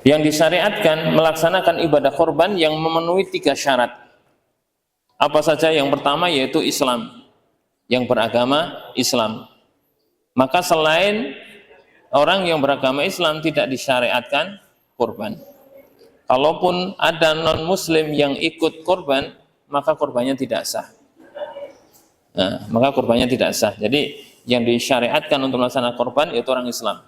Yang disyariatkan melaksanakan ibadah korban yang memenuhi 3 syarat. Apa saja? Yang pertama yaitu Islam, yang beragama Islam. Maka selain orang yang beragama Islam tidak disyariatkan korban. Kalaupun ada non-muslim yang ikut korban, maka korbannya tidak sah. Nah, maka korbannya tidak sah. Jadi yang disyariatkan untuk melaksanakan korban yaitu orang Islam.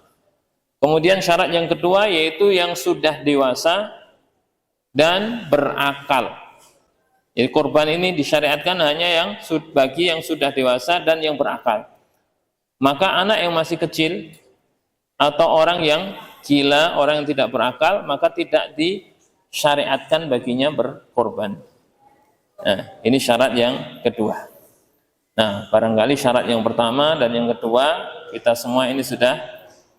Kemudian syarat yang kedua yaitu yang sudah dewasa dan berakal. Jadi korban ini disyariatkan hanya yang bagi yang sudah dewasa dan yang berakal. Maka anak yang masih kecil atau orang yang gila, orang yang tidak berakal, maka tidak disyariatkan baginya berkorban. Nah, ini syarat yang kedua. Nah, barangkali syarat yang pertama dan yang kedua kita semua ini sudah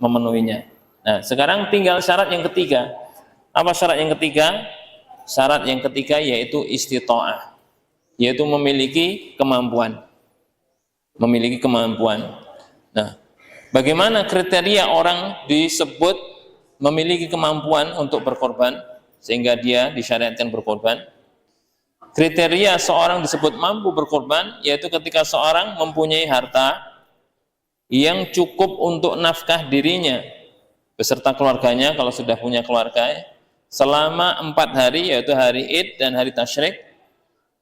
memenuhinya. Nah, sekarang tinggal syarat yang ketiga. Apa syarat yang ketiga? Syarat yang ketiga yaitu istita'ah, yaitu memiliki kemampuan. Memiliki kemampuan. Nah, bagaimana kriteria orang disebut memiliki kemampuan untuk berkorban sehingga dia disyariatkan berkorban? Kriteria seorang disebut mampu berkorban yaitu ketika seorang mempunyai harta yang cukup untuk nafkah dirinya beserta keluarganya kalau sudah punya keluarga selama 4 hari, yaitu hari Id dan hari Tasyrik.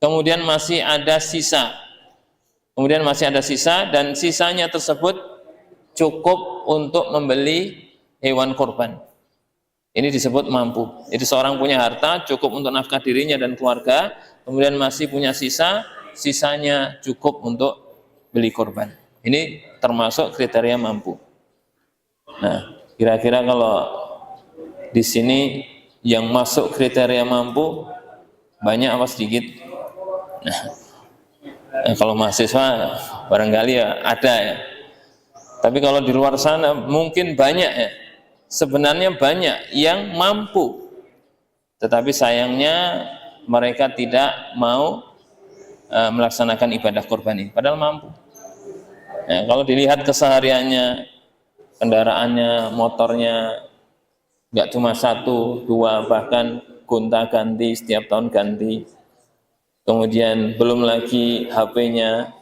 Kemudian masih ada sisa. Dan sisanya tersebut cukup untuk membeli hewan korban. Ini disebut mampu. Jadi seorang punya harta cukup untuk nafkah dirinya dan keluarga, kemudian masih punya sisanya cukup untuk beli korban. Ini termasuk kriteria mampu. Nah, kira-kira kalau di sini yang masuk kriteria mampu banyak apa sedikit? Nah, kalau mahasiswa barangkali ya ada ya. Tapi kalau di luar sana mungkin banyak ya. Sebenarnya banyak yang mampu, tetapi sayangnya mereka tidak mau melaksanakan ibadah korban ini, padahal mampu. Nah, kalau dilihat kesehariannya, kendaraannya, motornya nggak cuma 1, 2, bahkan gonta-ganti, setiap tahun ganti. Kemudian belum lagi HP-nya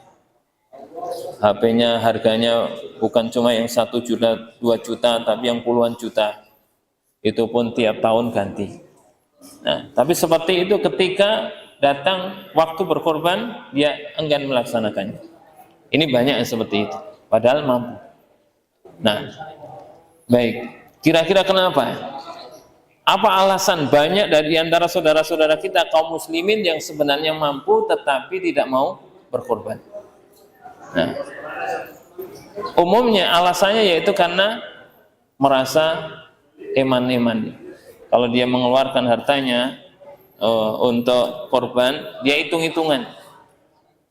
harganya bukan cuma yang 1 juta, 2 juta, tapi yang puluhan juta. Itu pun tiap tahun ganti. Nah, tapi seperti itu ketika datang waktu berkorban, dia enggan melaksanakannya. Ini banyak yang seperti itu, padahal mampu. Nah, baik. Kira-kira kenapa? Apa alasan banyak dari antara saudara-saudara kita kaum muslimin yang sebenarnya mampu tetapi tidak mau berkorban? Nah, umumnya alasannya yaitu karena merasa eman-eman. Kalau dia mengeluarkan hartanya untuk korban, dia hitung-hitungan.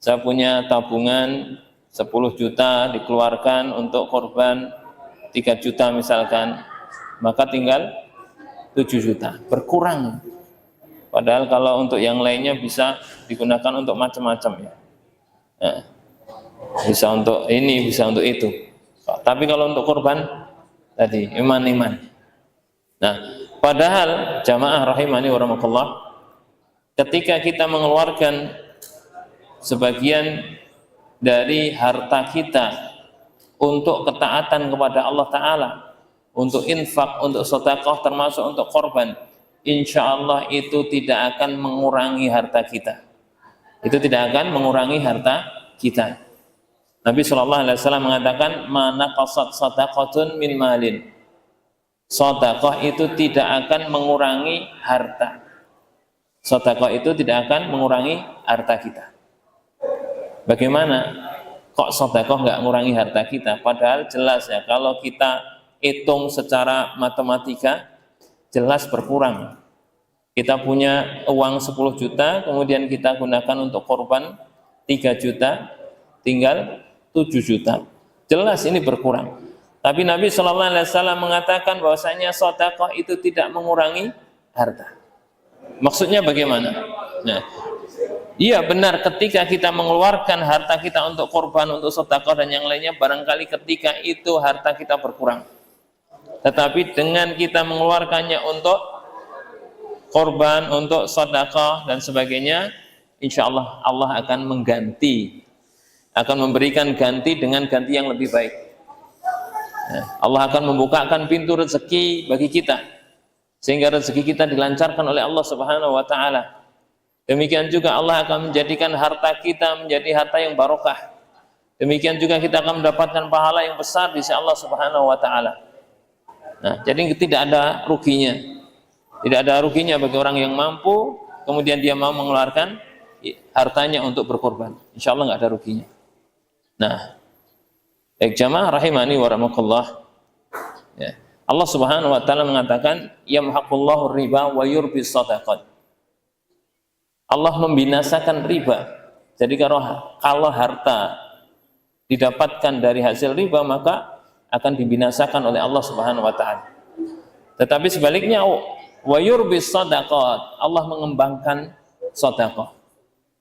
Saya punya tabungan 10 juta dikeluarkan untuk korban 3 juta misalkan, maka tinggal 7 juta, berkurang. Padahal kalau untuk yang lainnya bisa digunakan untuk macam-macam ya. Nah, bisa untuk ini, bisa untuk itu. Tapi kalau untuk korban tadi iman-iman. Nah, padahal jamaah rahimani wa rahmatullah, ketika kita mengeluarkan sebagian dari harta kita untuk ketaatan kepada Allah Ta'ala, untuk infak, untuk sedekah, termasuk untuk korban, insya Allah itu tidak akan mengurangi harta kita. Itu tidak akan mengurangi harta kita. Nabi SAW mengatakan, mana qasat sadaqatun min malin. Sedekah itu tidak akan mengurangi harta. Sedekah itu tidak akan mengurangi harta kita. Bagaimana? Kok sedekah nggak mengurangi harta kita? Padahal jelas ya, kalau kita hitung secara matematika, jelas berkurang. Kita punya uang 10 juta, kemudian kita gunakan untuk korban 3 juta, tinggal 7 juta. Jelas ini berkurang. Tapi Nabi SAW mengatakan bahwasanya sedekah itu tidak mengurangi harta. Maksudnya bagaimana? Nah, iya benar, ketika kita mengeluarkan harta kita untuk korban, untuk sedekah dan yang lainnya, barangkali ketika itu harta kita berkurang. Tetapi dengan kita mengeluarkannya untuk korban, untuk sedekah dan sebagainya, insya Allah Allah akan mengganti, akan memberikan ganti dengan ganti yang lebih baik. Allah akan membukakan pintu rezeki bagi kita, sehingga rezeki kita dilancarkan oleh Allah Subhanahu wa taala. Demikian juga Allah akan menjadikan harta kita menjadi harta yang barokah. Demikian juga kita akan mendapatkan pahala yang besar di sisi Allah Subhanahu wa taala. Nah, jadi tidak ada ruginya. Tidak ada ruginya bagi orang yang mampu kemudian dia mau mengeluarkan hartanya untuk berkorban. Insya Allah nggak ada ruginya. Nah, baik jamaah rahimani wa rahmatullah. Ya. Allah Subhanahu wa taala mengatakan, yamhaqullahu riba wa yurbis shadaqat. Allah membinasakan riba. Jadi kalau harta didapatkan dari hasil riba, maka akan dibinasakan oleh Allah Subhanahu wa taala. Tetapi sebaliknya, wa yurbis shadaqat, Allah mengembangkan sedekah.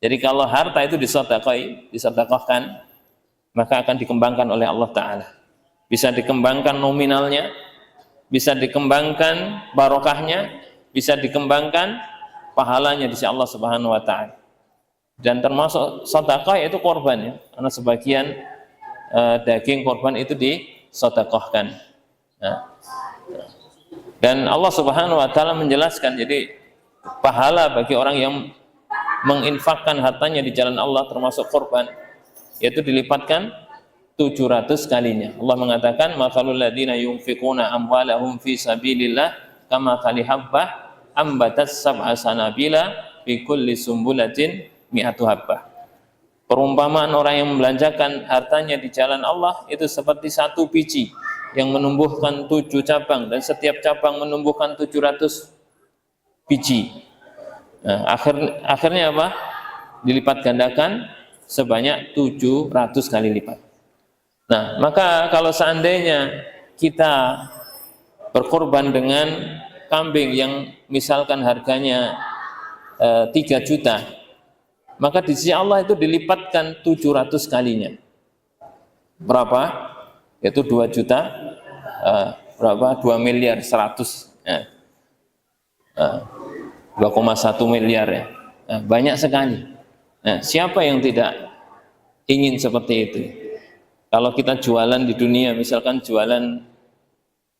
Jadi kalau harta itu disedekahkan, maka akan dikembangkan oleh Allah taala. Bisa dikembangkan nominalnya, bisa dikembangkan barokahnya, bisa dikembangkan pahalanya di sisi Allah Subhanahu wa taala. Dan termasuk sedekah yaitu korban, ya. Karena sebagian daging korban itu disedekahkan. Nah, dan Allah Subhanahu wa taala menjelaskan, jadi pahala bagi orang yang menginfakkan hartanya di jalan Allah termasuk korban, yaitu dilipatkan 700 kalinya. Allah mengatakan, "Matsalul ladzina yunfiquna amwalahum fi sabilillah kamatsali habbah ambatat sab'a sanabila fi kulli sumbulatin mi'atu habbah." Perumpamaan orang yang membelanjakan hartanya di jalan Allah itu seperti satu biji yang menumbuhkan 7 cabang, dan setiap cabang menumbuhkan 700 biji. Nah, akhirnya apa? Dilipat gandakan sebanyak 700 kali lipat. Nah, maka kalau seandainya kita berkorban dengan kambing yang misalkan harganya 3 juta, maka di sisi Allah itu dilipatkan 700 kalinya. Berapa? Yaitu 2 juta, berapa? 2 miliar 100, 2,1 miliar ya. Nah, banyak sekali. Nah, siapa yang tidak ingin seperti itu? Kalau kita jualan di dunia, misalkan jualan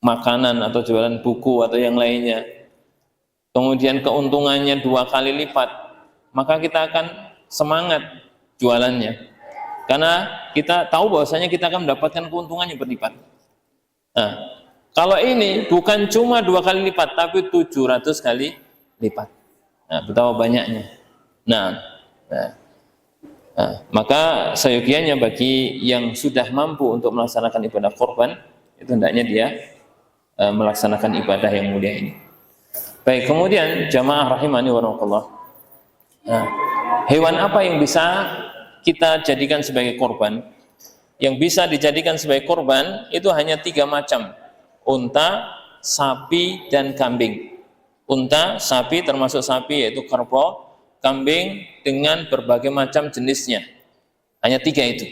makanan atau jualan buku atau yang lainnya, kemudian keuntungannya 2 kali lipat, maka kita akan semangat jualannya. Karena kita tahu bahwasanya kita akan mendapatkan keuntungan yang berlipat. Nah, kalau ini bukan cuma 2 kali lipat, tapi 700 kali lipat. Nah, betapa banyaknya. Nah, maka seyogianya bagi yang sudah mampu untuk melaksanakan ibadah korban, itu hendaknya dia melaksanakan ibadah yang mulia ini. Baik, kemudian jamaah rahimani wa rahmatullah. Nah, hewan apa yang bisa kita jadikan sebagai korban? Yang bisa dijadikan sebagai korban itu hanya 3 macam: unta, sapi, dan kambing. Unta, sapi termasuk sapi yaitu kerbau, kambing dengan berbagai macam jenisnya. Hanya 3 itu.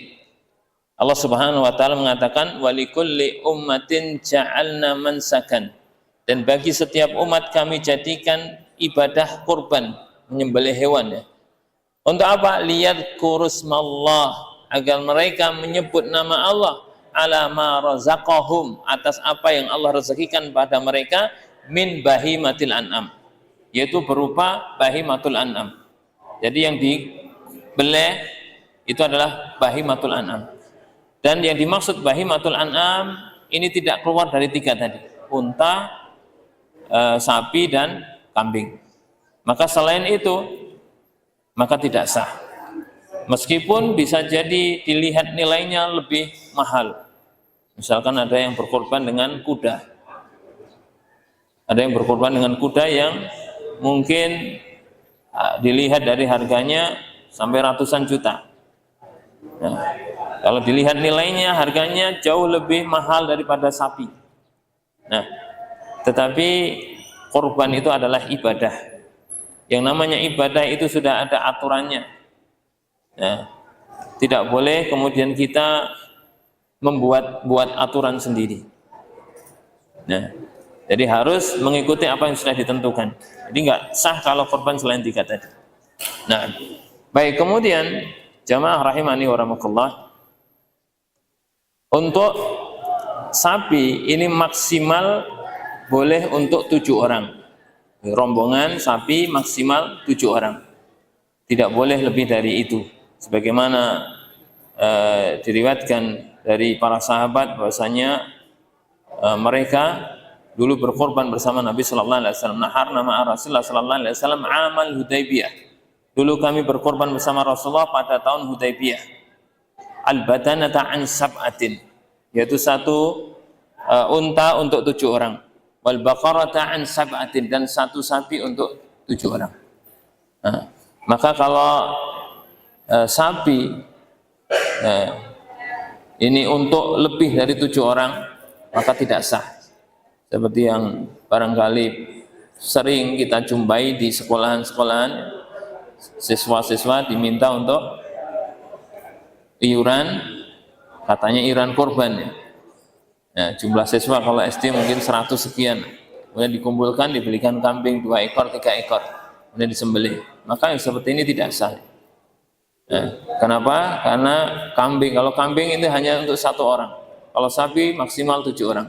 Allah Subhanahu wa taala mengatakan, walikulli ummatin ja'alna mansakan, dan bagi setiap umat kami jadikan ibadah kurban, menyembelih hewan, ya. Untuk apa? Liyadhkurusmallah, agar mereka menyebut nama Allah, ala ma razaqahum, atas apa yang Allah rezekikan pada mereka, min bahimatil an'am, yaitu berupa bahimatul an'am. Jadi yang dibeleh itu adalah bahimatul an'am. Dan yang dimaksud bahimatul an'am ini tidak keluar dari 3 tadi: unta, sapi, dan kambing. Maka selain itu maka tidak sah, meskipun bisa jadi dilihat nilainya lebih mahal. Misalkan ada yang berkorban dengan kuda, ada yang berkorban dengan kuda yang mungkin dilihat dari harganya sampai ratusan juta. Nah, kalau dilihat nilainya, harganya jauh lebih mahal daripada sapi. Nah, tetapi korban itu adalah ibadah. Yang namanya ibadah itu sudah ada aturannya. Nah, tidak boleh kemudian kita membuat aturan sendiri. Nah, jadi harus mengikuti apa yang sudah ditentukan. Jadi nggak sah kalau korban selain 3 tadi. Nah, baik, kemudian jamaah rahimani wa rahimakumullah, untuk sapi ini maksimal boleh untuk 7 orang. Rombongan sapi maksimal 7 orang. Tidak boleh lebih dari itu. Sebagaimana diriwayatkan dari para sahabat bahwasanya mereka dulu berkorban bersama Nabi sallallahu alaihi wasallam. Naharna ma'a Rasulullah sallallahu alaihi wasallam amal Hudaybiyah. Dulu kami berkorban bersama Rasulullah pada tahun Hudaybiyah. Al-badanata an sab'atin, yaitu 1 unta untuk 7 orang. Wal baqarata an sab'atin, dan 1 sapi untuk 7 orang. Nah, maka kalau sapi ini untuk lebih dari 7 orang, maka tidak sah. Seperti yang barangkali sering kita jumpai di sekolahan-sekolahan, siswa-siswa diminta untuk iuran, katanya iuran korban ya. Nah, jumlah siswa kalau SD mungkin 100 sekian, kemudian dikumpulkan, dibelikan kambing 2 ekor, 3 ekor, kemudian disembelih. Maka yang seperti ini tidak sah. Nah, kenapa? Karena kalau kambing itu hanya untuk 1 orang, kalau sapi maksimal 7 orang,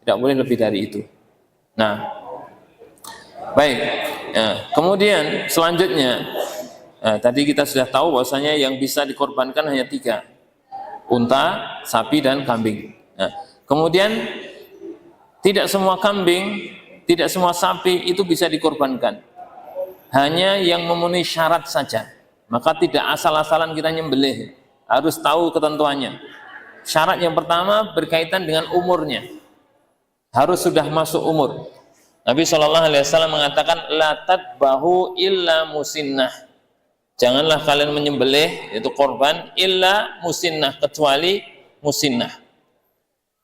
tidak boleh lebih dari itu. Nah, baik. Nah, kemudian selanjutnya, tadi kita sudah tahu bahwasanya yang bisa dikorbankan hanya 3, unta, sapi, dan kambing. Nah, kemudian tidak semua kambing, tidak semua sapi itu bisa dikorbankan, hanya yang memenuhi syarat saja. Maka tidak asal-asalan kita nyembelih, harus tahu ketentuannya. Syarat yang pertama berkaitan dengan umurnya, harus sudah masuk umur. Nabi SAW mengatakan, la tadbahu illa musinnah, janganlah kalian menyembelih, itu korban, illa musinnah, kecuali musinnah.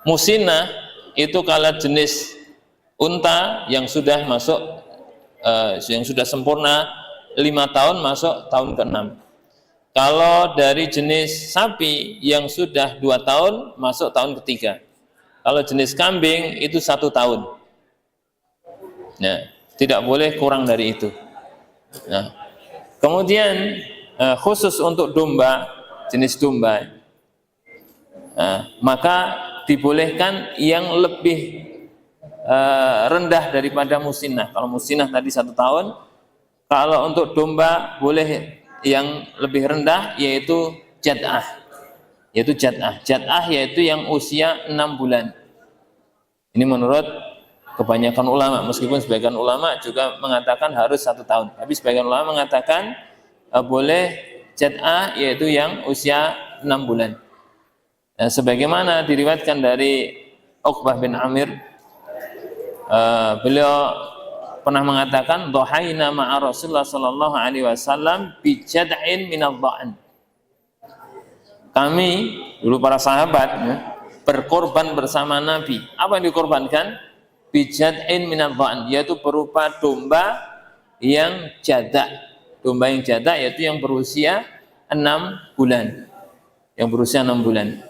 Musinnah itu kalau jenis unta yang sudah masuk, yang sudah sempurna 5 tahun, masuk tahun ke-6. Kalau dari jenis sapi yang sudah 2 tahun, masuk tahun ke-3. Kalau jenis kambing itu 1 tahun. Nah, tidak boleh kurang dari itu. Nah, kemudian khusus untuk domba, jenis domba, maka dibolehkan yang lebih rendah daripada musinnah. Kalau musinnah tadi 1 tahun, kalau untuk domba boleh yang lebih rendah, yaitu jad'ah. Jad'ah yaitu yang usia 6 bulan. Ini menurut kebanyakan ulama, meskipun sebagian ulama juga mengatakan harus 1 tahun, tapi sebagian ulama mengatakan boleh jad'ah, yaitu yang usia 6 bulan. Nah, sebagaimana diriwayatkan dari Uqbah bin Amir, beliau pernah mengatakan, dhahaina ma'a Rasulullah sallallahu alaihi wasallam bi jad'in minadh dha'an. Kami dulu para sahabat berkorban bersama Nabi. Apa yang dikorbankan? Bi jad'in minadh dha'an, yaitu berupa domba yang jada'. Domba yang jada' yaitu yang berusia 6 bulan. Yang berusia 6 bulan.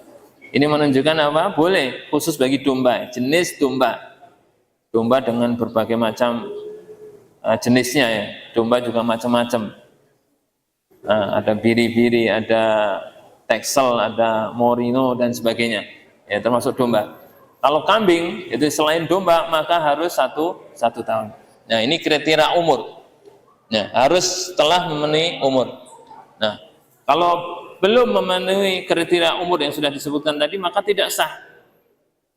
Ini menunjukkan apa? Boleh khusus bagi domba, jenis domba. Domba dengan berbagai macam jenisnya ya. Domba juga macam-macam. Ada biri-biri, ada Texel, ada Morino dan sebagainya. Ya, termasuk domba. Kalau kambing itu selain domba maka harus satu tahun. Nah, ini kriteria umur. Nah, harus setelah memenuhi umur. Nah, kalau belum memenuhi kriteria umur yang sudah disebutkan tadi, maka tidak sah.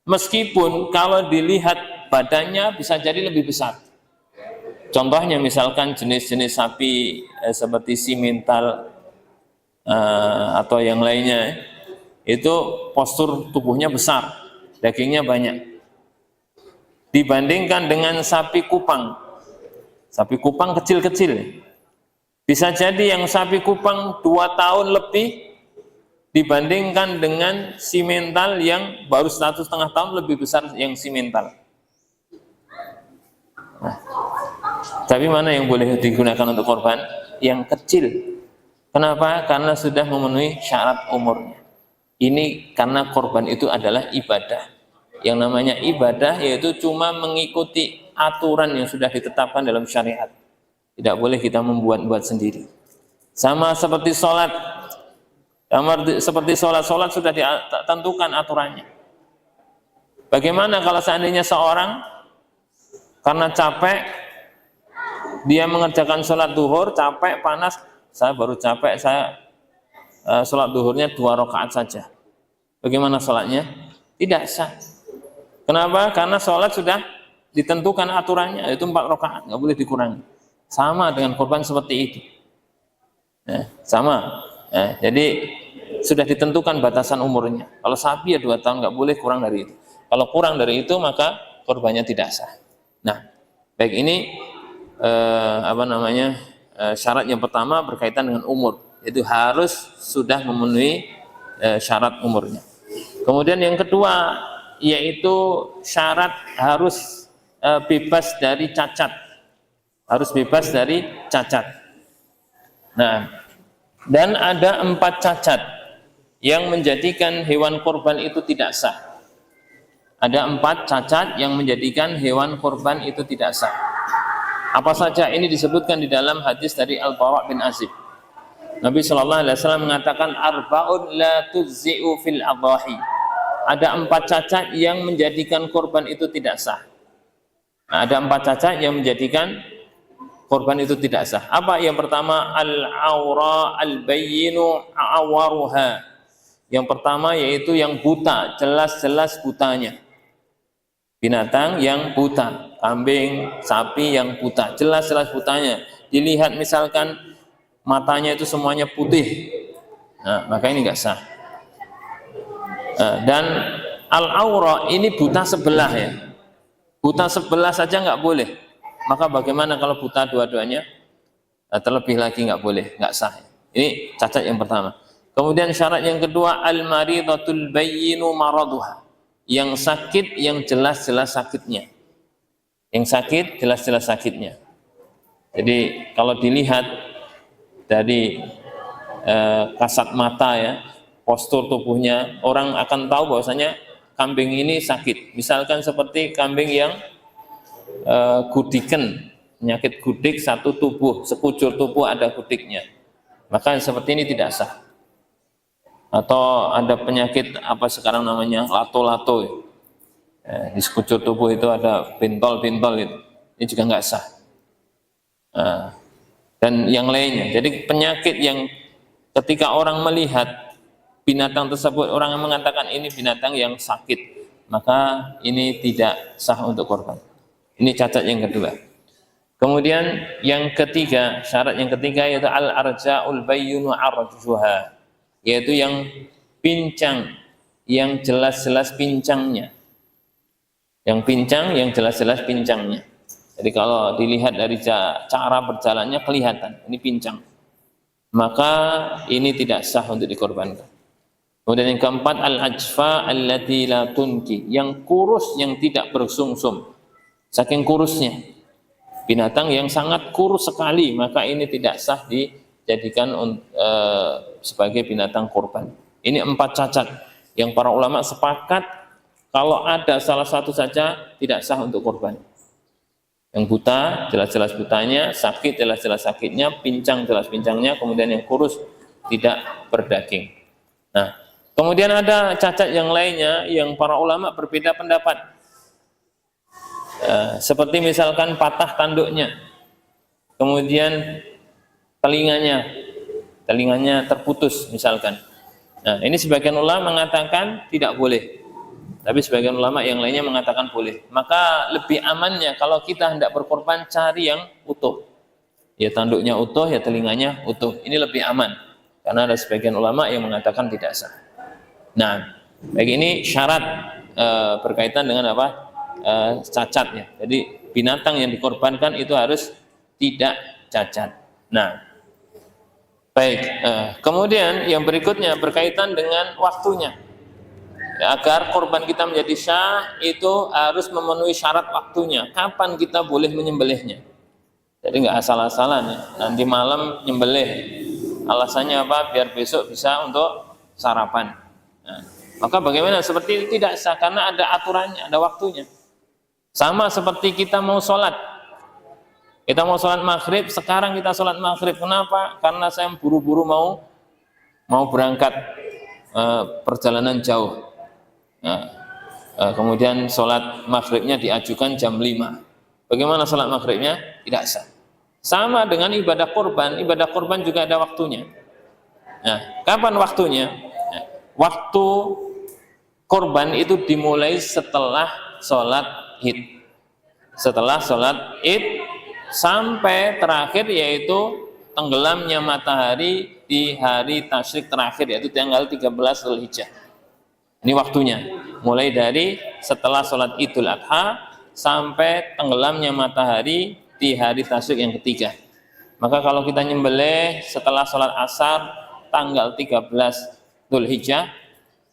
Meskipun kalau dilihat badannya bisa jadi lebih besar. Contohnya misalkan jenis-jenis sapi seperti simental atau yang lainnya, itu postur tubuhnya besar, dagingnya banyak. Dibandingkan dengan sapi kupang. Sapi kupang kecil-kecil. Bisa jadi yang sapi kupang 2 tahun lebih dibandingkan dengan simental yang baru 1,5 tahun, lebih besar yang simental. Nah, tapi mana yang boleh digunakan untuk korban? Yang kecil. Kenapa? Karena sudah memenuhi syarat umurnya. Ini karena korban itu adalah ibadah. Yang namanya ibadah yaitu cuma mengikuti aturan yang sudah ditetapkan dalam syariat. Tidak boleh kita membuat-buat sendiri. Sama seperti sholat. Seperti sholat sudah ditentukan aturannya. Bagaimana kalau seandainya seorang karena capek, dia mengerjakan sholat duhur, capek, panas, saya baru capek, saya sholat duhurnya 2 rakaat saja. Bagaimana sholatnya? Tidak sah. Kenapa? Karena sholat sudah ditentukan aturannya, yaitu 4 rakaat, nggak boleh dikurangi. Sama dengan korban seperti itu. Sama. Jadi sudah ditentukan batasan umurnya. Kalau sapi ya 2 tahun, nggak boleh kurang dari itu. Kalau kurang dari itu maka korbannya tidak sah. Nah, baik ini syarat yang pertama berkaitan dengan umur. Itu harus sudah memenuhi syarat umurnya. Kemudian yang kedua yaitu syarat harus bebas dari cacat. Harus bebas dari cacat. Nah, dan ada 4 cacat yang menjadikan hewan kurban itu tidak sah. Ada 4 cacat yang menjadikan hewan kurban itu tidak sah. Apa saja? Ini disebutkan di dalam hadis dari Al-Bara' bin Azib. Nabi SAW mengatakan arba'un la tuzzi'u fil adhahi. Ada 4 cacat yang menjadikan korban itu tidak sah. Nah, ada 4 cacat yang menjadikan korban itu tidak sah. Apa? Yang pertama al-aura al-bayyinu awaruha. Yang pertama yaitu yang buta, jelas-jelas butanya. Binatang yang buta, kambing, sapi yang buta, jelas-jelas butanya. Dilihat misalkan matanya itu semuanya putih, nah, maka ini nggak sah. Dan al-aura ini buta sebelah ya, buta sebelah saja nggak boleh. Maka bagaimana kalau buta dua-duanya? Terlebih lagi nggak boleh, nggak sah. Ini cacat yang pertama. Kemudian syarat yang kedua al-maridatul bayyinu maraduha, yang sakit yang jelas-jelas sakitnya, yang sakit jelas-jelas sakitnya. Jadi kalau dilihat dari kasat mata ya, postur tubuhnya, orang akan tahu bahwasanya kambing ini sakit. Misalkan seperti kambing yang gudiken, penyakit gudik satu tubuh, sekujur tubuh ada gudiknya, maka seperti ini tidak sah. Atau ada penyakit apa sekarang namanya lato-lato, di sekujur tubuh itu ada bintol-bintol itu, ini juga nggak sah. Dan yang lainnya. Jadi penyakit yang ketika orang melihat binatang tersebut, orang yang mengatakan ini binatang yang sakit, maka ini tidak sah untuk korban. Ini cacat yang kedua. Kemudian yang ketiga, syarat yang ketiga yaitu al-arja'ul bayyinu arjuha, yaitu yang pincang, yang jelas-jelas pincangnya. Yang pincang, yang jelas-jelas pincangnya. Jadi kalau dilihat dari cara berjalannya kelihatan ini pincang, maka ini tidak sah untuk dikorbankan. Kemudian yang keempat al-ajfa allati la tunki, yang kurus yang tidak bersumsum. Saking kurusnya binatang yang sangat kurus sekali, maka ini tidak sah dijadikan sebagai binatang korban. Ini 4 cacat yang para ulama sepakat kalau ada salah satu saja tidak sah untuk korban. Yang buta, jelas-jelas butanya, sakit, jelas-jelas sakitnya, pincang, jelas pincangnya, kemudian yang kurus, tidak berdaging. Nah, kemudian ada cacat yang lainnya yang para ulama berbeda pendapat. Seperti misalkan patah tanduknya, kemudian telinganya terputus misalkan. Nah, ini sebagian ulama mengatakan tidak boleh, tapi sebagian ulama yang lainnya mengatakan boleh. Maka lebih amannya kalau kita hendak berkorban cari yang utuh. Ya tanduknya utuh, ya telinganya utuh. Ini lebih aman. Karena ada sebagian ulama yang mengatakan tidak sah. Nah, baik ini syarat berkaitan dengan apa? Cacatnya. Jadi binatang yang dikorbankan itu harus tidak cacat. Nah, baik. Kemudian yang berikutnya berkaitan dengan waktunya. Agar korban kita menjadi sah itu harus memenuhi syarat waktunya. Kapan kita boleh menyembelihnya? Jadi nggak asal-asalan ya. Nanti malam nyembelih. Alasannya apa? Biar besok bisa untuk sarapan. Nah, Maka bagaimana seperti itu tidak sah karena ada aturannya, ada waktunya. Sama seperti kita mau sholat. Kita mau sholat maghrib, sekarang kita sholat maghrib. Kenapa? Karena saya buru-buru mau berangkat perjalanan jauh. Nah, kemudian sholat maghribnya diajukan jam 5. Bagaimana sholat maghribnya? Tidak sah. Sama dengan ibadah kurban juga ada waktunya. Nah, kapan waktunya? Nah, waktu kurban itu dimulai setelah sholat id. Setelah sholat id sampai terakhir yaitu tenggelamnya matahari di hari tasyrik terakhir yaitu tanggal 13 Dzulhijjah. Ini waktunya. Mulai dari setelah sholat Idul Adha sampai tenggelamnya matahari di hari tasyrik yang ketiga. Maka kalau kita nyembelih setelah sholat asar tanggal 13 Dzulhijjah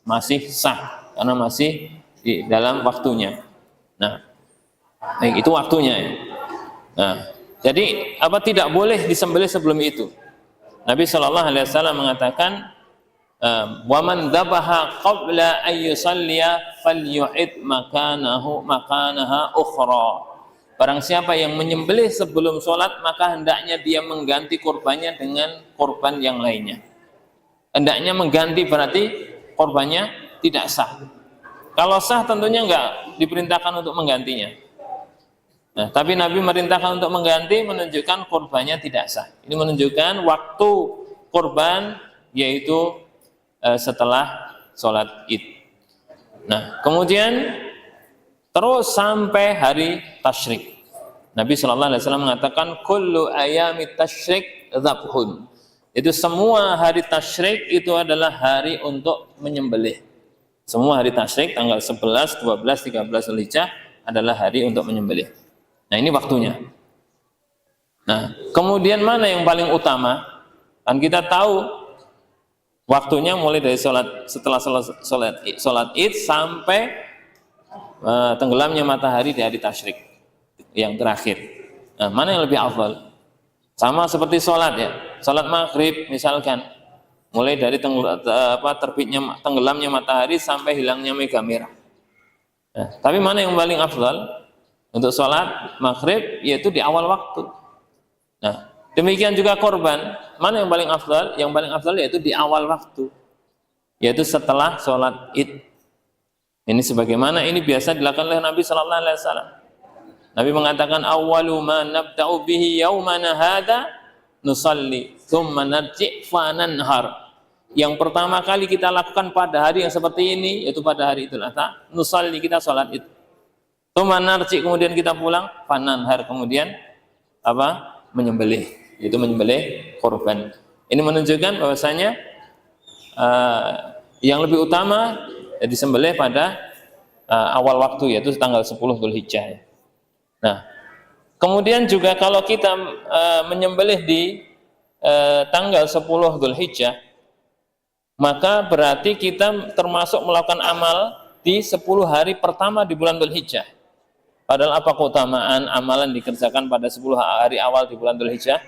masih sah karena masih di dalam waktunya. Nah, itu waktunya. Nah, jadi apa tidak boleh disembelih sebelum itu? Nabi Shallallahu Alaihi Wasallam mengatakan, "Wa man dzabaha qabla an yusalliya falyu'id makanaha ukhra." Barang siapa yang menyembelih sebelum sholat, maka hendaknya dia mengganti kurbannya dengan kurban yang lainnya. Hendaknya mengganti berarti kurbannya tidak sah. Kalau sah tentunya enggak diperintahkan untuk menggantinya. Nah, tapi Nabi merintahkan untuk mengganti menunjukkan kurbannya tidak sah. Ini menunjukkan waktu kurban yaitu setelah sholat id. Nah, kemudian terus sampai hari tasyrik. Nabi Shallallahu Alaihi Wasallam mengatakan, "Kullu ayami tasyrik dzabhun." Itu semua hari tasyrik itu adalah hari untuk menyembelih. Semua hari tasyrik tanggal 11, 12, 13 Dzulhijjah adalah hari untuk menyembelih. Nah, ini waktunya. Nah, kemudian mana yang paling utama? Kan kita tahu waktunya mulai dari setelah sholat id sampai tenggelamnya matahari di hari tasyrik yang terakhir. Nah, mana yang lebih afdal? Sama seperti sholat ya. Sholat maghrib misalkan mulai dari tenggelamnya matahari sampai hilangnya mega merah. Nah, tapi mana yang paling afdal? Untuk sholat maghrib yaitu di awal waktu. Nah, demikian juga korban. Mana yang paling afdal? Yang paling afdal yaitu di awal waktu, yaitu setelah sholat id. Ini sebagaimana ini biasa dilakukan oleh Nabi Sallallahu Alaihi Wasallam. Nabi mengatakan, "Awwalu ma nabda'u bihi yaumana hadza nusalli, tsumma narji' fa nanhar." Yang pertama kali kita lakukan pada hari yang seperti ini, yaitu pada hari Idul Adha, nusalli, kita sholat id. Tsumma narji', kemudian kita pulang, fa nanhar, kemudian menyembelih, yaitu menyembelih korban. Ini menunjukkan bahwasanya yang lebih utama disembelih pada awal waktu, yaitu tanggal 10 Dzulhijjah. Nah, kemudian juga kalau kita menyembelih di tanggal 10 Dzulhijjah, maka berarti kita termasuk melakukan amal di 10 hari pertama di bulan Dzulhijjah. Padahal apa keutamaan amalan dikerjakan pada 10 hari awal di bulan Dzulhijjah?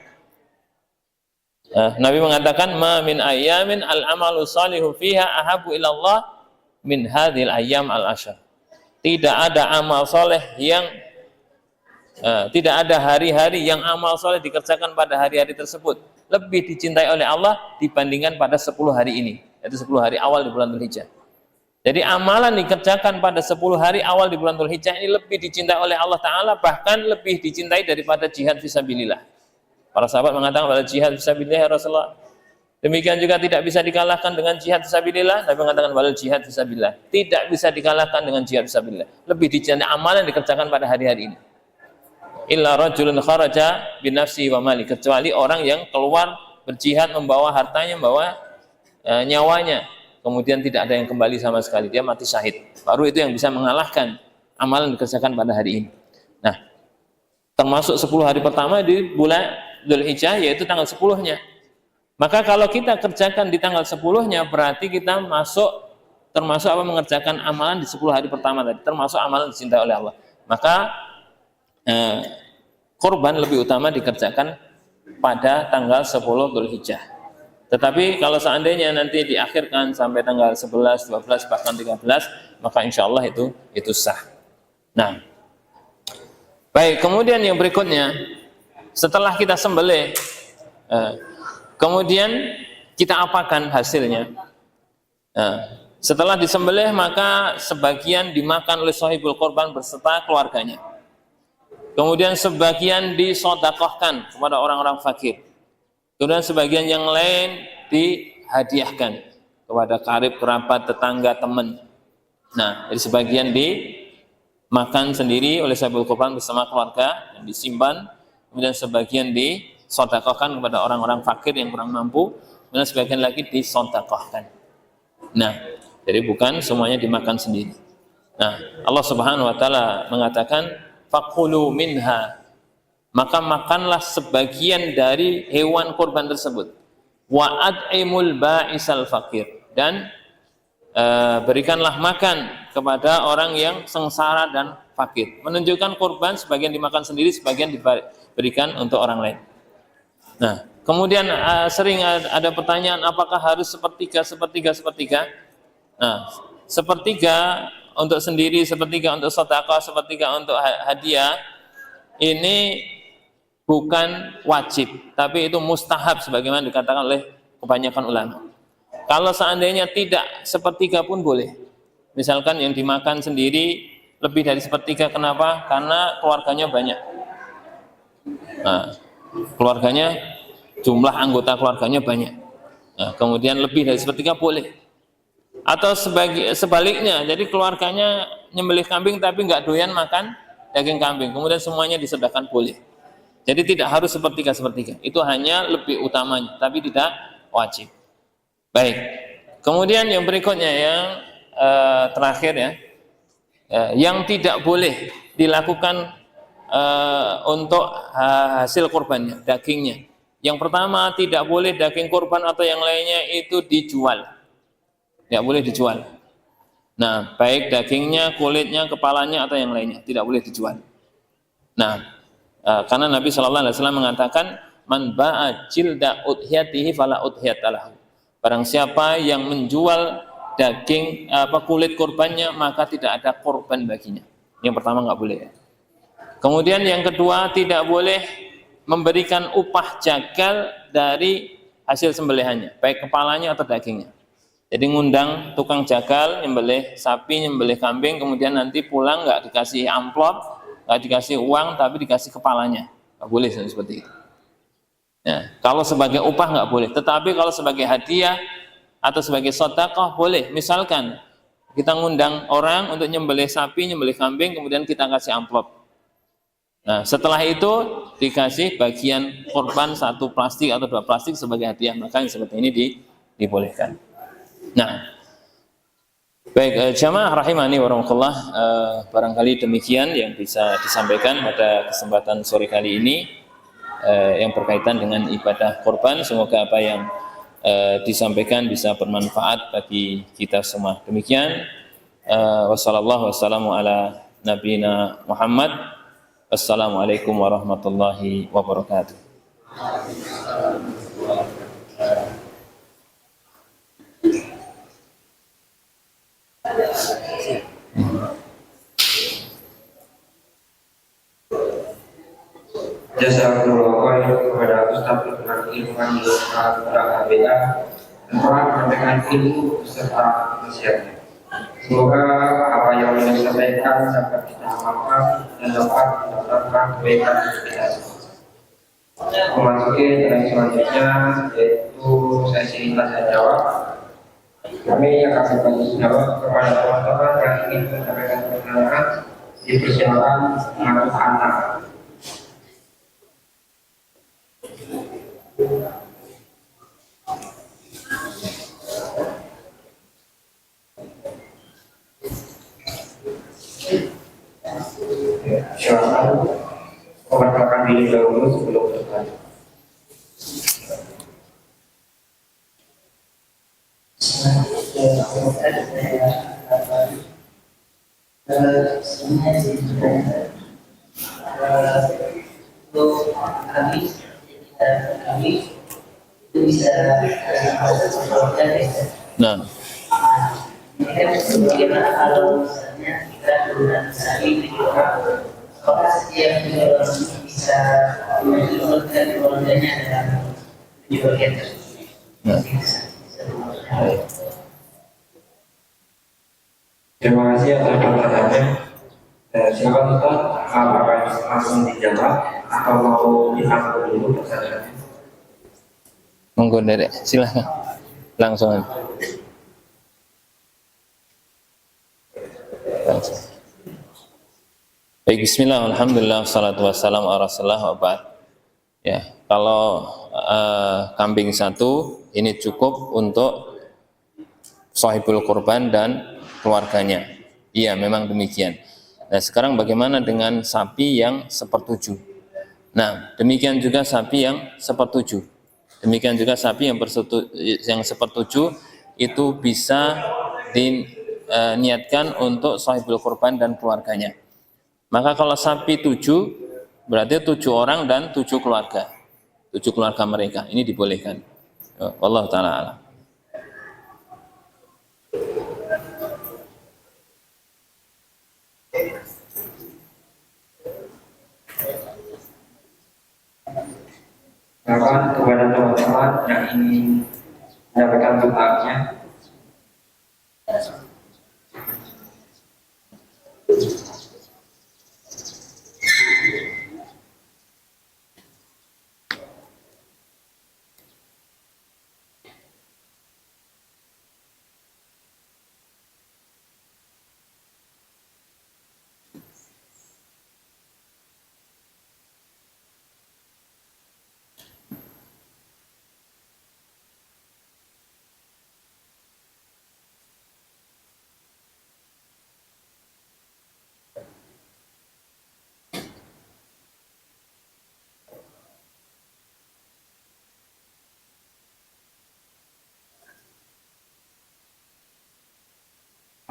Nabi mengatakan, "Ma min ayyamin al-amalu salihu fiha ahabu ilallah min hadhil ayyam al-ashr." Tidak ada amal soleh yang tidak ada hari-hari yang amal soleh dikerjakan pada hari-hari tersebut lebih dicintai oleh Allah dibandingkan pada 10 hari ini, yaitu 10 hari awal di bulan Dzulhijjah. Jadi amalan dikerjakan pada 10 hari awal di bulan Dzulhijjah ini lebih dicintai oleh Allah Ta'ala, bahkan lebih dicintai daripada jihad fisabilillah. Para sahabat mengatakan pada jihad fisabilillah ya Rasulullah, demikian juga tidak bisa dikalahkan dengan jihad fisabilillah. Nabi mengatakan pada jihad fisabilillah tidak bisa dikalahkan dengan jihad fisabilillah. Lebih dicintai amalan dikerjakan pada hari-hari ini. Illa rajulun kharaja binafsi wa mali, kecuali orang yang keluar berjihad membawa hartanya, membawa nyawanya, kemudian tidak ada yang kembali sama sekali, dia mati syahid. Baru itu yang bisa mengalahkan amalan dikerjakan pada hari ini. Nah, termasuk 10 hari pertama di bulan Dzulhijjah, yaitu tanggal 10-nya. Maka kalau kita kerjakan di tanggal 10-nya, berarti kita termasuk mengerjakan amalan di 10 hari pertama tadi, termasuk amalan dicintai oleh Allah. Maka korban lebih utama dikerjakan pada tanggal 10 Dzulhijjah. Tetapi kalau seandainya nanti diakhirkan sampai tanggal 11, 12, bahkan 13, maka insya Allah itu sah. Nah, baik, kemudian yang berikutnya, setelah kita sembelih, kemudian kita apakan hasilnya? Setelah disembelih maka sebagian dimakan oleh sahibul korban beserta keluarganya. Kemudian sebagian disodakohkan kepada orang-orang fakir. Kemudian sebagian yang lain dihadiahkan kepada karib, kerabat, tetangga, teman. Nah, jadi sebagian dimakan sendiri oleh sahibul korban bersama keluarga dan disimpan. Kemudian sebagian disodakohkan kepada orang-orang fakir yang kurang mampu. Kemudian sebagian lagi disodakohkan. Nah, jadi bukan semuanya dimakan sendiri. Nah, Allah Subhanahu wa taala mengatakan faqulu minha, maka makanlah sebagian dari hewan kurban tersebut. Wa at'imul ba'isal fakir, dan berikanlah makan kepada orang yang sengsara dan fakir. Menunjukkan kurban sebagian dimakan sendiri, sebagian diberikan untuk orang lain. Nah, kemudian sering ada pertanyaan, apakah harus sepertiga? Nah, sepertiga untuk sendiri, sepertiga untuk sedekah, sepertiga untuk hadiah, ini bukan wajib, tapi itu mustahab sebagaimana dikatakan oleh kebanyakan ulama. Kalau seandainya tidak sepertiga pun boleh. Misalkan yang dimakan sendiri lebih dari sepertiga, kenapa? Karena keluarganya banyak. Nah, keluarganya, jumlah anggota keluarganya banyak. Nah, kemudian lebih dari sepertiga boleh. Atau sebaliknya, jadi keluarganya nyembelih kambing tapi nggak doyan makan daging kambing, kemudian semuanya disedekahkan boleh. Jadi tidak harus sepertiga, itu hanya lebih utamanya, tapi tidak wajib. Baik, kemudian yang berikutnya yang terakhir ya, yang tidak boleh dilakukan untuk hasil kurbannya, dagingnya. Yang pertama, tidak boleh daging kurban atau yang lainnya itu dijual. Tidak boleh dijual. Nah, baik dagingnya, kulitnya, kepalanya atau yang lainnya tidak boleh dijual. Nah, karena Nabi Shallallahu Alaihi Wasallam mengatakan, man ba'a jilda udhiyatihi fala udhiyatalahu. Barang siapa yang menjual daging kulit kurbannya, maka tidak ada kurban baginya. Yang pertama nggak boleh. Kemudian yang kedua, tidak boleh memberikan upah jagal dari hasil sembelihannya, baik kepalanya atau dagingnya. Jadi ngundang tukang jagal, nyembelih sapi, nyembelih kambing, kemudian nanti pulang nggak dikasih amplop, nggak dikasih uang, tapi dikasih kepalanya. Nggak boleh seperti itu. Nah, kalau sebagai upah nggak boleh, tetapi kalau sebagai hadiah atau sebagai sedekah boleh. Misalkan kita ngundang orang untuk nyembelih sapi, nyembelih kambing, kemudian kita kasih amplop. Nah, setelah itu dikasih bagian korban 1 plastik atau 2 plastik sebagai hadiah, maka yang seperti ini dibolehkan. Nah, baik jamaah rahimani wa rahmatullah, barangkali demikian yang bisa disampaikan pada kesempatan sore kali ini yang berkaitan dengan ibadah korban. Semoga apa yang disampaikan bisa bermanfaat bagi kita semua. Demikian, wassalamualaikum ala nabiyina Muhammad. Assalamualaikum warahmatullahi wabarakatuh. Jazakumullah khairan kepada Ustaz Ibnu Ilman kepada HBA dan telah menyampaikan ilmu beserta nasihatnya. Semoga apa yang disampaikan dapat kita amalkan dan dapat mendatangkan kebaikan untuk kita semua. Memasuki yang selanjutnya yaitu sesi tanya jawab. Kami akan memberi jawab kepada teman-teman yang ingin menyampaikan pertanyaan. Dipersilakan mengangkat anak. Silakan memperkenalkan diri dahulu sebelum bertanya. bisa masuk surga ya. Nah, Ini kan bagaimana kalau misalnya kita menggunakan sapi itu apakah setiap orang bisa menurunkan keluarganya dalam bagian tersebut? nah. Terima kasih atas pertanyaannya. Silakan Ustaz, apakah langsung dijawab atau mau ditangkap dulu pertanyaannya? Monggo Derek, silahkan langsung aja. Langsung. Baik, bismillah, alhamdulillah, salatu wassalamu ala rasulillah wa ba'd. Ya, kalau kambing satu ini cukup untuk sahibul kurban dan keluarganya. Iya, memang demikian. Nah, sekarang bagaimana dengan sapi yang sepertujuh? Nah, demikian juga sapi yang sepertujuh. Demikian juga sapi yang sepertujuh itu bisa diniatkan untuk sahibul kurban dan keluarganya. Maka kalau sapi 7, berarti 7 orang dan 7 keluarga. 7 keluarga mereka, ini dibolehkan. Wallahu ta'ala a'lam. Silakan kepada teman-teman yang ingin mendapatkan pertanyaannya.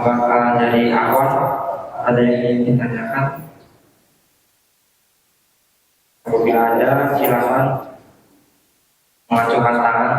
Apakah dari awal ada yang ingin ditanyakan? Apabila ada, silakan mengajukan tangan.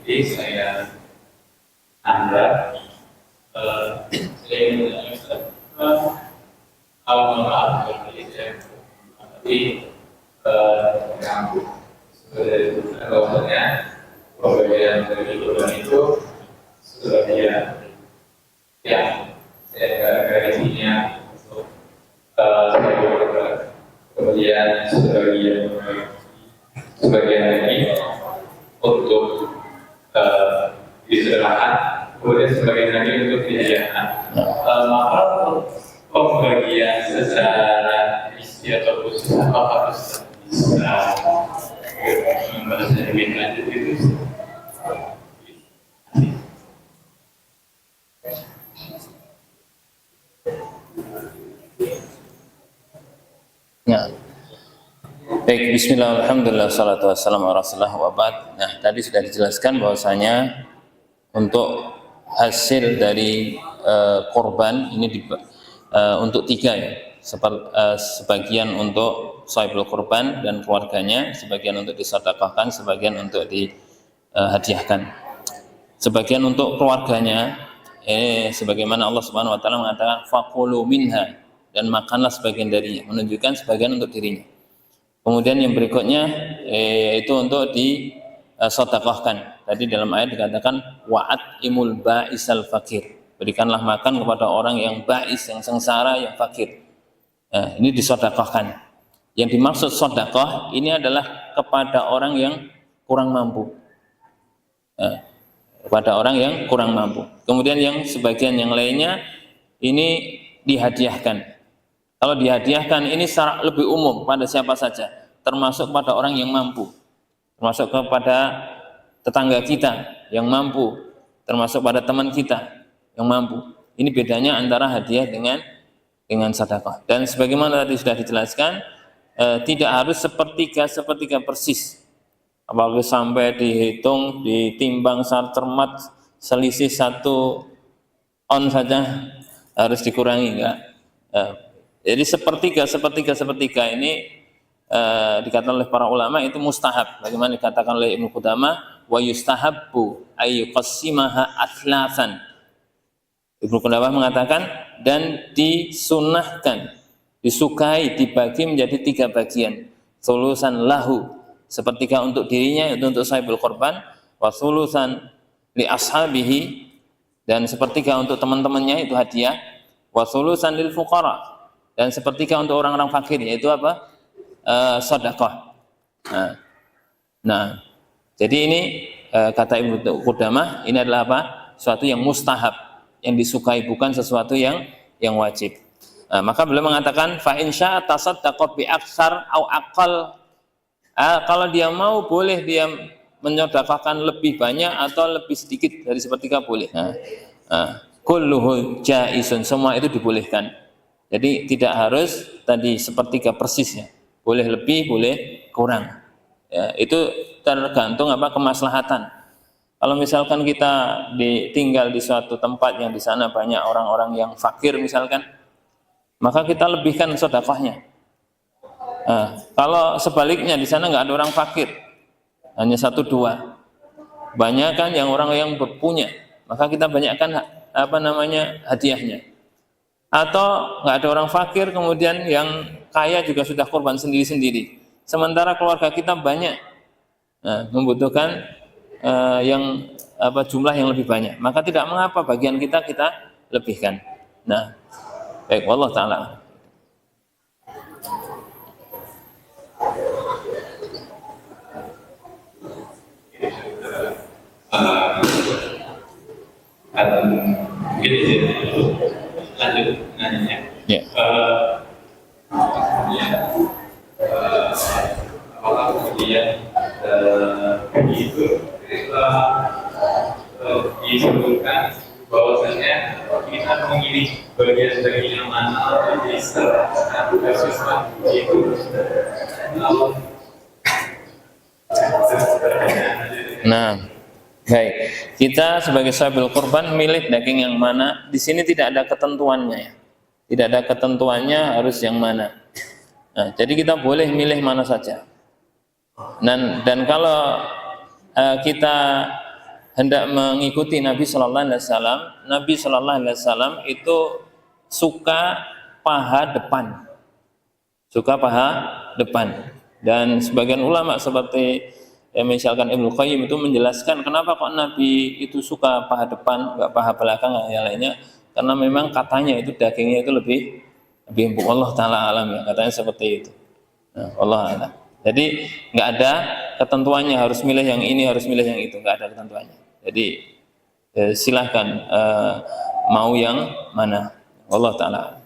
Jadi saya Anda saya ingin maaf jadi saya tapi bahwasanya pemberian dari Tuhan itu sudah dia yang saya garisnya untuk saya kemudian sebagian lagi untuk diserahkan, kemudian sebagian lagi untuk dihadiahkan. Maka pembagian secara isi atau khusus apa harus bisa membahas lebih lanjut itu? Nah, baik, bismillah, alhamdulillah, salatu wassalamu ala rasulillah wa ba'd. Nah, tadi sudah dijelaskan bahwasanya untuk hasil dari korban ini untuk 3 ya, sebagian untuk sahibul korban dan keluarganya, sebagian untuk disedekahkan, sebagian untuk dihadiahkan. Sebagian untuk keluarganya, sebagaimana Allah Subhanahu wa taala mengatakan faqulu minha, dan makanlah sebagian darinya, menunjukkan sebagian untuk dirinya. Kemudian yang berikutnya itu untuk disedekahkan. Tadi dalam ayat dikatakan wa'at imul ba'isal fakir. Berikanlah makan kepada orang yang ba'is, yang sengsara, yang fakir. Ini disedekahkan. Yang dimaksud sedekah ini adalah kepada orang yang kurang mampu. Kepada orang yang kurang mampu. Kemudian yang sebagian yang lainnya ini dihadiahkan. Kalau dihadiahkan ini secara lebih umum pada siapa saja, termasuk pada orang yang mampu, termasuk kepada tetangga kita yang mampu, termasuk pada teman kita yang mampu. Ini bedanya antara hadiah dengan sedekah. Dan sebagaimana tadi sudah dijelaskan, tidak harus sepertiga persis. Apalagi sampai dihitung, ditimbang, cermat, selisih 1 on saja harus dikurangi, enggak. Jadi sepertiga ini dikatakan oleh para ulama itu mustahab. Bagaimana dikatakan oleh Ibnu Qudamah, wa yustahabbu ayyuqassimaha athlatan. Ibnu Qudamah mengatakan, dan disunahkan, disukai dibagi menjadi 3 bagian. Sulusan lahu, sepertiga untuk dirinya, itu untuk sahibul korban, wa sulusan li ashabihi, dan sepertiga untuk teman-temannya, itu hadiah, wa sulusan lil fuqara, dan sepertiga untuk orang-orang fakir, yaitu apa? Sedekah. Nah, jadi ini kata Ibnu Qudamah, ini adalah apa? Sesuatu yang mustahab, yang disukai, bukan sesuatu yang wajib. Maka beliau mengatakan, fa in syaa tasaddaqa bi aktsar au aqal. Kalau dia mau, boleh dia menyodakahkan lebih banyak atau lebih sedikit dari sepertiga, boleh. Kulluhu jaisun, semua itu dibolehkan. Jadi tidak harus tadi sepertiga persisnya, boleh lebih, boleh kurang. Ya, itu tergantung apa kemaslahatan. Kalau misalkan kita tinggal di suatu tempat yang di sana banyak orang-orang yang fakir misalkan, maka kita lebihkan sedekahnya. Kalau sebaliknya di sana nggak ada orang fakir, hanya 1-2, banyak kan yang orang yang berpunya, maka kita banyakkan hadiahnya. Atau nggak ada orang fakir, kemudian yang kaya juga sudah korban sendiri-sendiri, sementara keluarga kita banyak, membutuhkan jumlah yang lebih banyak, maka tidak mengapa bagian kita lebihkan. Nah, baik, wallahu taala. Mungkin lanjut nanya. Ya. Apakah kemudian itu disebutkan bahwasanya kita memilih bagian yang mana atau bisa versus itu Nah, baik. Kita sebagai sahibul korban milih daging yang mana? Di sini tidak ada ketentuannya ya. Tidak ada ketentuannya harus yang mana. Nah, jadi kita boleh milih mana saja. Dan kalau kita hendak mengikuti Nabi Shallallahu Alaihi Wasallam, Nabi Shallallahu Alaihi Wasallam itu suka paha depan. Dan sebagian ulama seperti misalkan Ibnu Qayyim itu menjelaskan kenapa kok Nabi itu suka paha depan, nggak paha belakang yang lainnya, karena memang katanya itu dagingnya itu lebih empuk. Allah Ta'ala alam ya, katanya seperti itu. Nah, Allah Ta'ala. Jadi nggak ada ketentuannya harus milih yang ini, harus milih yang itu, nggak ada ketentuannya. Jadi silahkan mau yang mana. Allah Ta'ala.